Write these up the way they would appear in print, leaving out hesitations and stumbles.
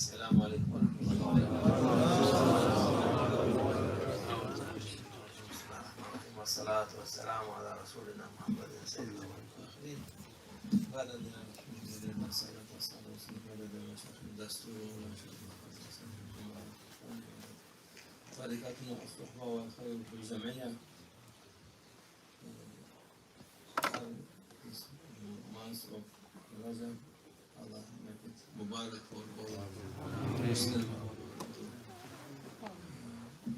السلام عليكم ورحمة الله وبركاته. والصلاة والسلام على رسولنا محمد سيدنا الآخرين. بلدنا الحمد والصلاة والسلام على رسولنا دستور طريقتنا الصحبة والخير في الجمعية. Months of Rajab, Allah make it Mubarak for all Muslim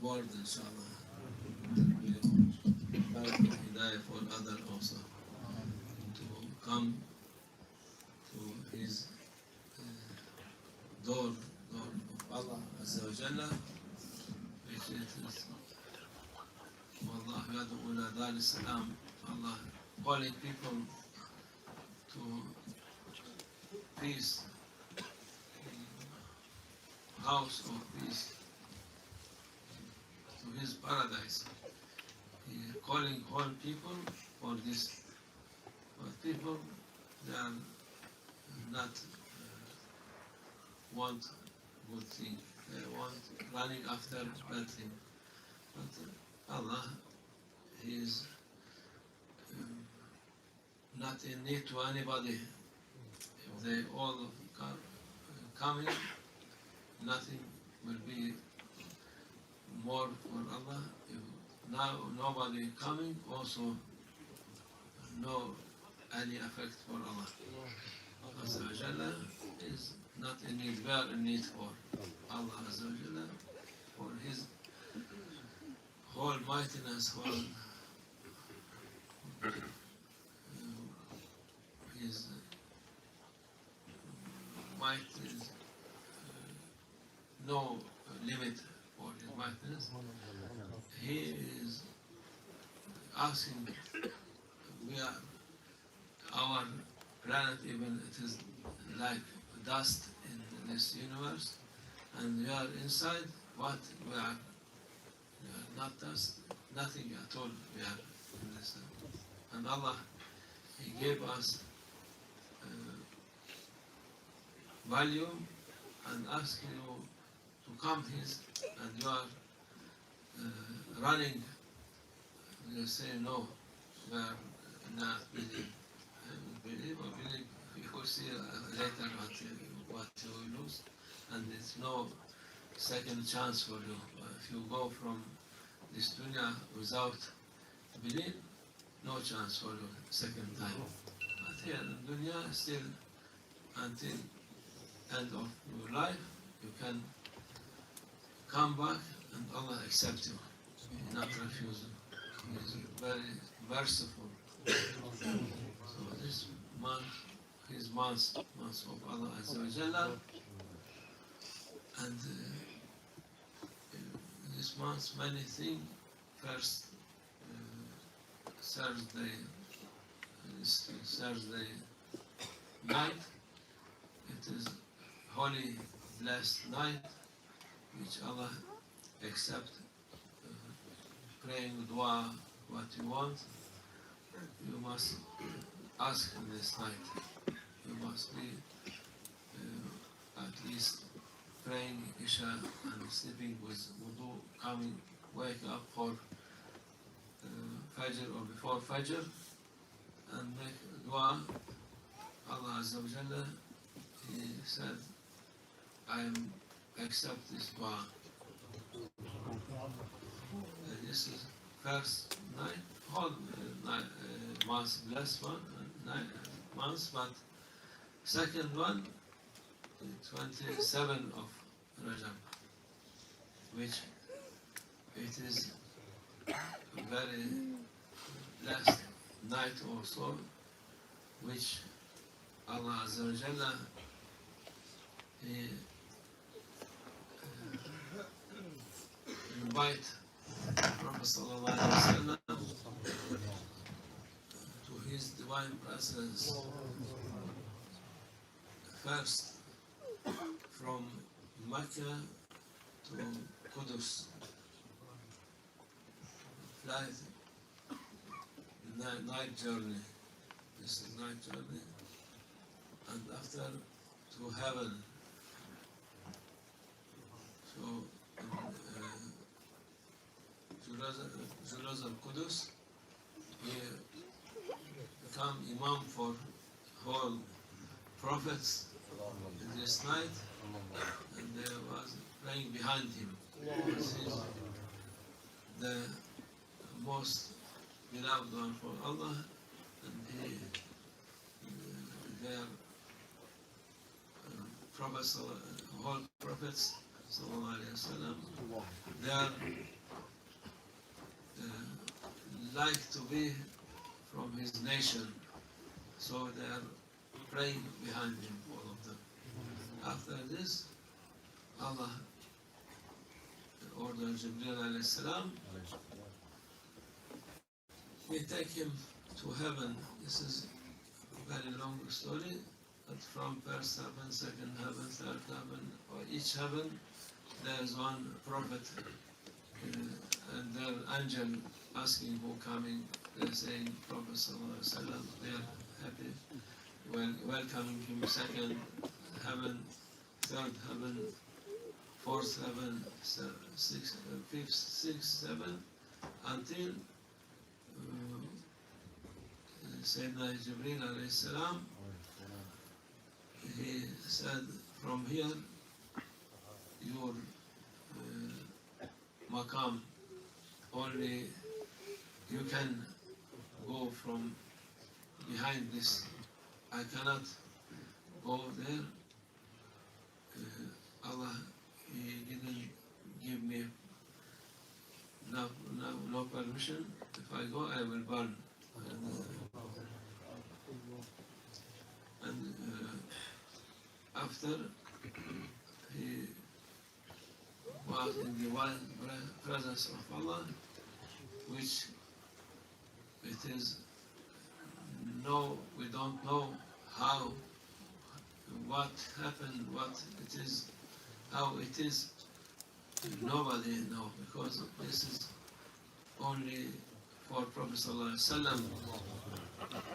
world, inshallah. Barak Hidayah for others also to come to his door of Allah Azza wa Jalla, which is Wallahu yad'u ila dar salam. Allah calling people to peace, house of peace, to his paradise. He is calling all people for this. But people, they are not want good thing. They want running after bad thing. But Allah, He is not in need to anybody. If they all coming, nothing will be more for Allah. If now nobody coming, also no any effect for Allah. Azza wa Jalla is not in need, we are in need for Allah Azza wa Jalla, for His whole mightiness, whole His might is no limit for His mightiness. He is asking, we are, our planet even, it is like dust in this universe, and we are inside, what we are not dust, nothing at all, we are in this. And Allah, He gave us value and ask you to come His, and you are running, you say no, we are not believe. Believe or believe, you will see later what you will lose, and there's no second chance for you. If you go from this dunya without belief, no chance for you second time. But here in dunya, still until end of your life, you can come back and Allah accept you. He not refuse you. He is very merciful. So this month, his month of Allah Azza wa Jalla, and this month many things. First, Thursday night, it is holy, blessed night, which Allah accept praying dua, what you want. You must ask in this night. You must be at least praying Isha and sleeping with wudu, coming, wake up for Fajr or before Fajr, and make dua. Allah Azza wa Jalla, He said, I accept this dua. This is first night, whole night, month, blessed one, month, but second one, the 27th of Rajab, which it is very last night also, which Allah Azza wa Jalla, He invite Prophet Sallallahu Alaihi Wasallam to His divine presence. First, from Mecca to Qudus, flight, night journey. This is night journey, and after to heaven, Jerusalem Qudus. He become Imam for whole prophets in this night, and there was praying behind him. This is the most beloved one for Allah, and he, their prophets, whole prophets, sallallahu alaihi wasallam, they are like to be from his nation, so they are praying behind him, all of them. After this, Allah ordered Jibreel alayhi salam, we take him to heaven. This is a very long story, but from first heaven, second heaven, third heaven, or each heaven, there is one prophet, and their angel asking who coming, they're saying, Prophet sallallahu alaihi wasallam, they are happy, welcoming him, second heaven, third heaven, fourth heaven, sixth, fifth, sixth, seventh, until Sayyidina Jibreel alayhi salam, he said, from here, your maqam, only you can go from behind this. I cannot go there. Allah, He didn't give me no permission. If I go, I will burn. And after he was in the wild presence of Allah, which it is we don't know how, what happened, what it is, how it is. Nobody knows, because this is only for Prophet sallallahu alaihi wasallam.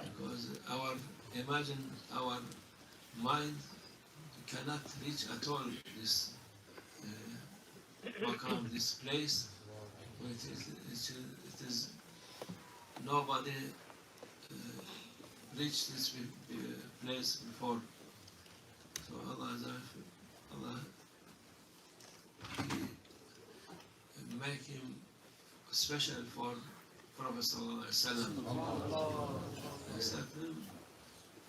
Because imagine our mind cannot reach at all this maqam, this place. It is nobody reached this place before. So Allah make him special for Prophet sallallahu alaihi wasallam. Except him,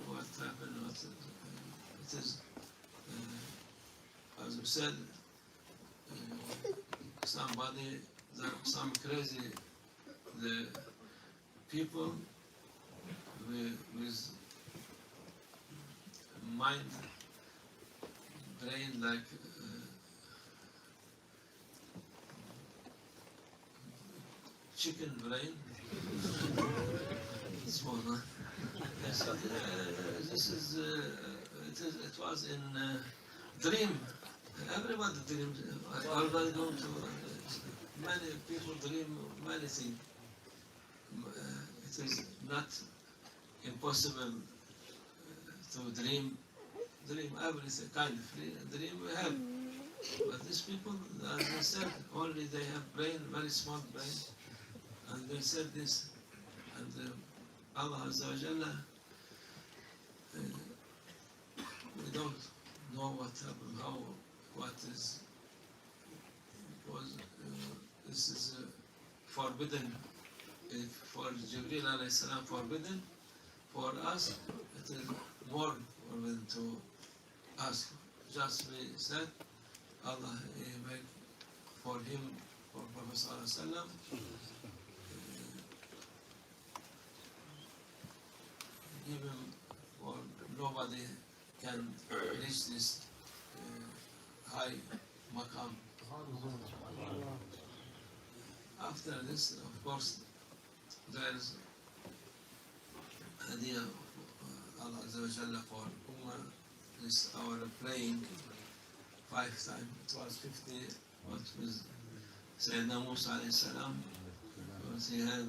what happened? It is, as we said, some crazy people with mind, brain like chicken brain. Small, huh? Yes, it was in dream. Everybody dreams. Everybody going to. Many people dream many things. It is not impossible to dream everything, kind of dream we have. But these people, as I said, only they have brain, very small brain, and they said this, and Allah Azza wa Jalla, we don't know what happened, what is, because this is forbidden. If for Jibreel alayhi salam forbidden, for us it is more forbidden to ask. Just we said, Allah make for him, for Prophet sallallahu alaihi wasallam, give him, for nobody can reach this high maqam. After this, of course, there is idea of Allah Azza wa Jalla for Ummah, this our praying 5 times. It was 50, what with Sayyidina Musa alayhi salam, because he had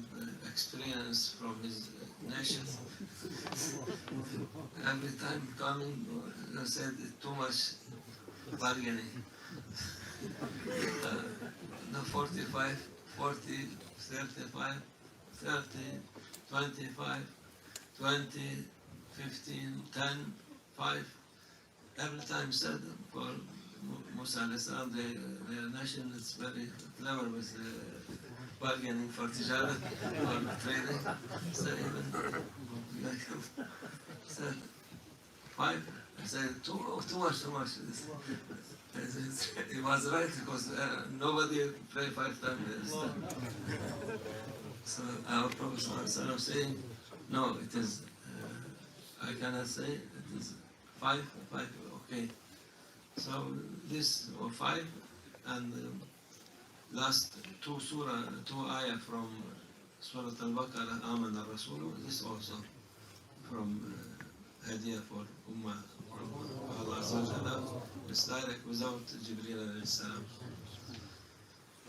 experience from his nation. Every time coming, they said too much bargaining. The 45 40, 35, 30, 25, 20, 15, 10, 5. Every time said for Musa alayhi salam, their nation is very clever with bargaining for tijara or trading. So even said 5, I said too much. He was right because nobody pray 5 times. So our Prophet ﷺ saying, no, it is, I cannot say, it is 5, okay. So this or 5 and last 2 ayah from Surah Al-Baqarah, Aman al-Rasul, this also from Hadiyah for Ummah from Allah Azza wa Jalla, it's direct without Jibreel alayhi salam.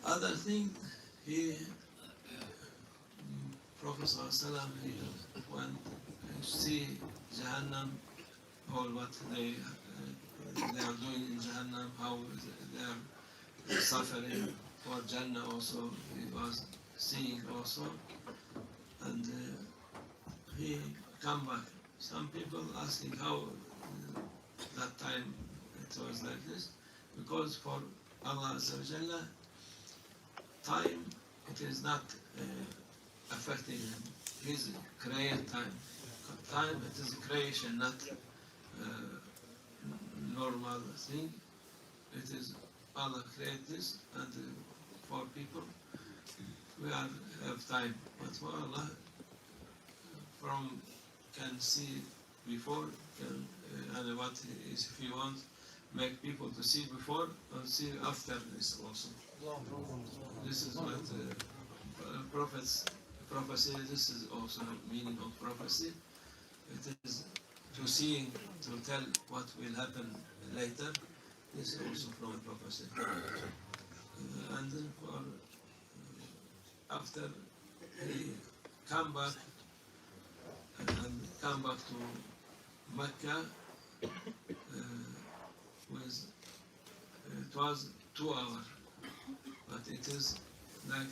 Other thing, Prophet ﷺ, he went to see Jahannam, all what they are doing in Jahannam, how they are suffering for Jannah also, he was seeing also, and he come back. Some people asking how that time it was like this, because for Allah Azza wa Jalla, time, it is not affecting him. His create time. Time, it is creation, not normal thing. It is Allah create this, and for people, we have time. But for Allah, from can see before, can, and what is, if you want, make people to see before and see after this also. This is what prophecy, this is also meaning of prophecy. It is to seeing, to tell what will happen later. This is also from prophecy. And then for after he come back to Mecca, it was 2 hours, but it is like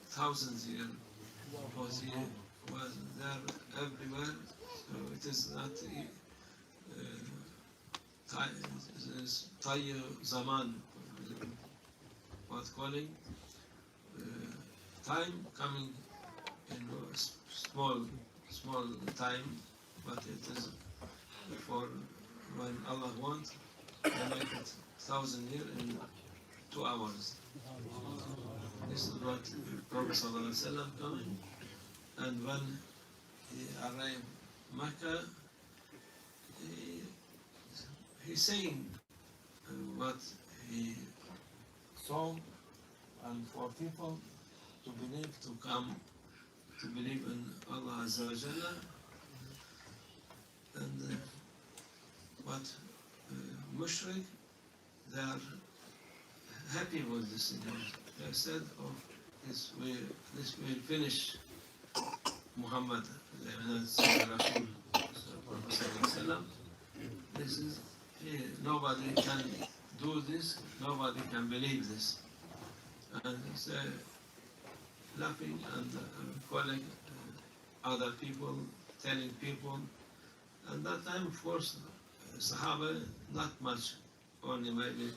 thousands years, because he was there everywhere. So it is not Tayy Zaman, what calling time coming in small time, but it is for when Allah wants to make it 1,000 years in 2 hours. This is what Prophet ﷺ coming, and when he arrived Mecca, he's saying what he saw, and for people to believe, to come to believe in Allah Azza wa Jalla, and what mushrik, they are happy with this news. They said, oh, this will finish Muhammad, this is, nobody can do this, nobody can believe this. And he's laughing and calling other people, telling people. And that time, of course, Sahaba, not much, only maybe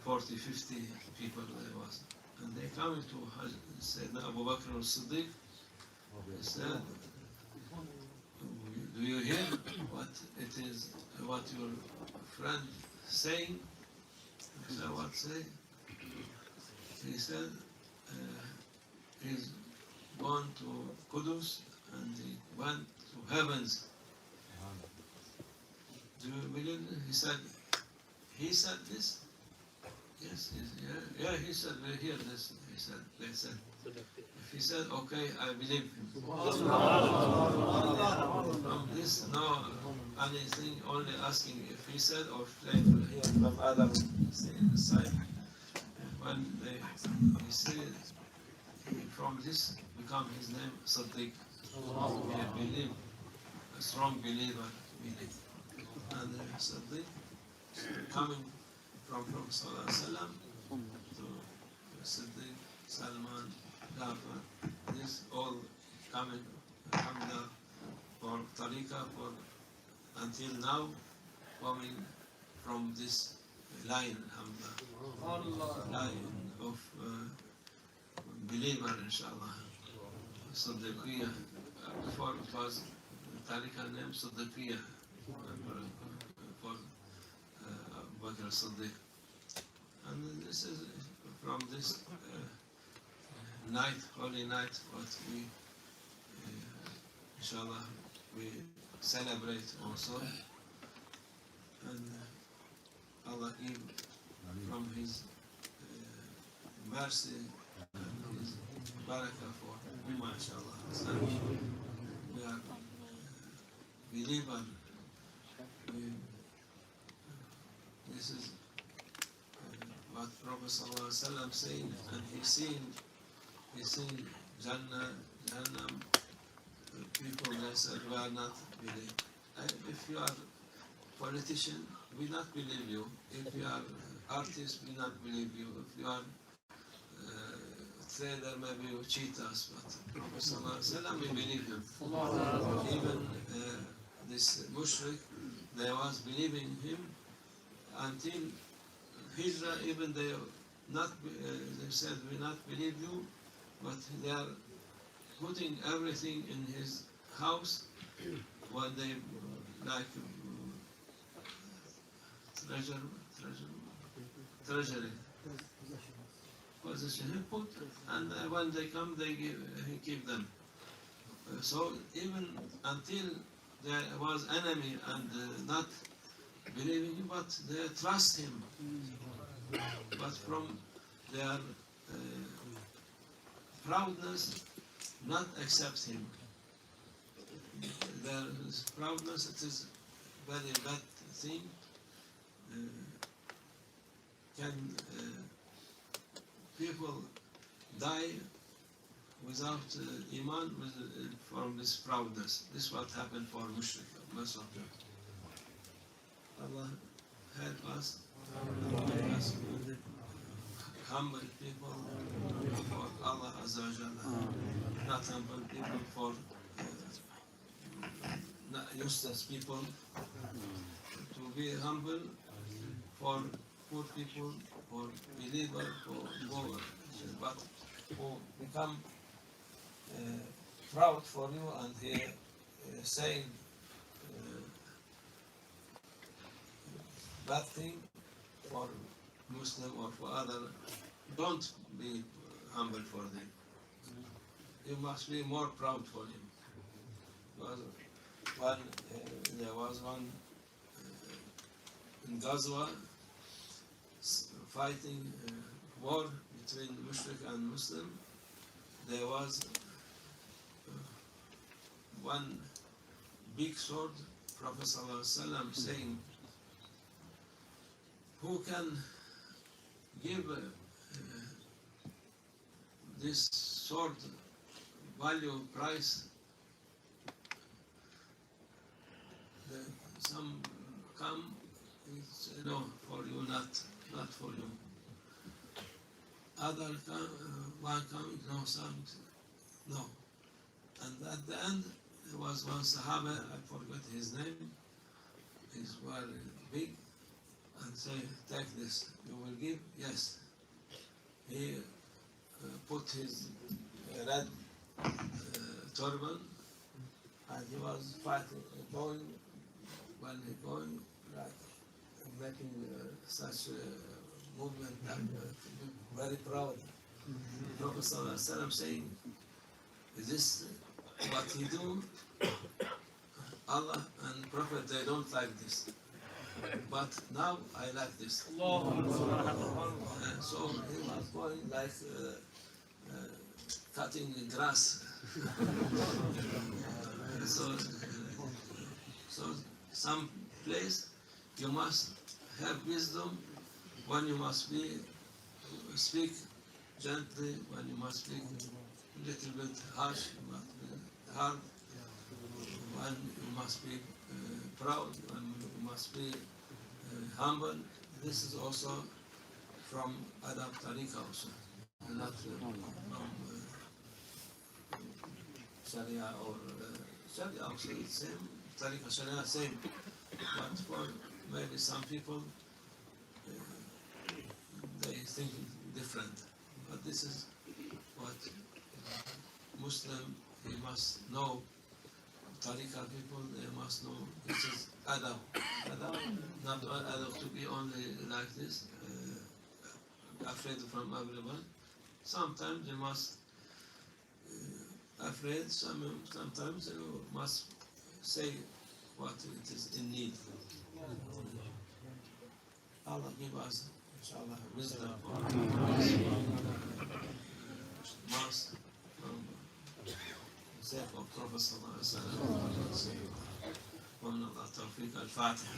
40, 50 people there was. And they coming to Sayyidina Abu Bakr al-Siddiq. They said, do you hear what it is, what your friend saying? I said, what say? He said, he's gone to Qudus and he went to heavens. Do you believe it? He said this? Yes, he said, we hear this. They said. If he said, okay, I believe him. From this, no anything, only asking if he said or from other side. When he said, from this become his name Siddiq. He believe, a strong believer, believe. And Siddiq coming from Sallallahu Alaihi Wasallam to Siddiq, Salman, have this all coming, alhamdulillah, for tariqah for until now, coming from this line, alhamdulillah, line of believer, inshallah. Siddiqiyah. Before it was tariqah name Siddiqiyah for Abu Bakr Siddiq. And this is from this night, holy night, what we, inshallah, we celebrate also. And Allah give from His mercy and His barakah for Ummah, inshallah. So we are believer. This is what Prophet Sallallahu Alaihi Wasallam saying, and he seen Jannah, Jahannam, people they said we are not believe. If you are politician, we not believe you. If you are artist, we not believe you. If you are trader, maybe you cheat us. But Prophet Sallallahu Alaihi Wasallam, we believe him. Even this mushrik, they was believing him until Hijrah. Even they not, they said we not believe you, but they are putting everything in his house. When they like treasury position he put, and when they come they give, he give them. So even until there was enemy and not believing him, but they trust him. But from their proudness, not accept him. Their proudness, it is very bad thing. Can people die without iman from this proudness? This is what happened for mushrik, most of them. Allah help us, make us humble people for Allah Azza wa Jalla, not humble people for useless people. To be humble for poor people, for believer, for poor, but who become proud for you and he saying bad thing for Muslim or for other, don't be humble for them. You must be more proud for him. Because there was one in Gaza fighting war between Mushrik and Muslim. There was one big sword, Prophet Sallallahu Alaihi Wasallam saying, who can give this sword value price? Some come, it's, no, for you, not for you. Other come, one coming, no, some, no. And at the end, there was one Sahaba, I forgot his name, he's very big, and say, take this, you will give? Yes. He put his red turban, and he was fighting, going, when he going, like making such movement, and very proud. Prophet Sallallahu Alaihi Wasallam saying, is this what he do? Allah and Prophet, they don't like this. But now I like this. So he was going like cutting grass. So some place you must have wisdom when you must speak gently, when you must speak a little bit harsh, you must be hard, when you must be proud, when you must be humble. This is also from Adab Tariqah also, not from Sharia or Sharia also same, Tariqa Sharia same, but for maybe some people they think different. But this is what Muslim he must know. Tariqa people they must know this is adab. Adab, not adab to be only like this, afraid from everyone. Sometimes you must afraid. Sometimes you must say what it is in need. Allah give us, inshallah, wisdom for must sake of Prophet sallallahu alaihi wasallam. ومن الله التوفيق الفاتحة.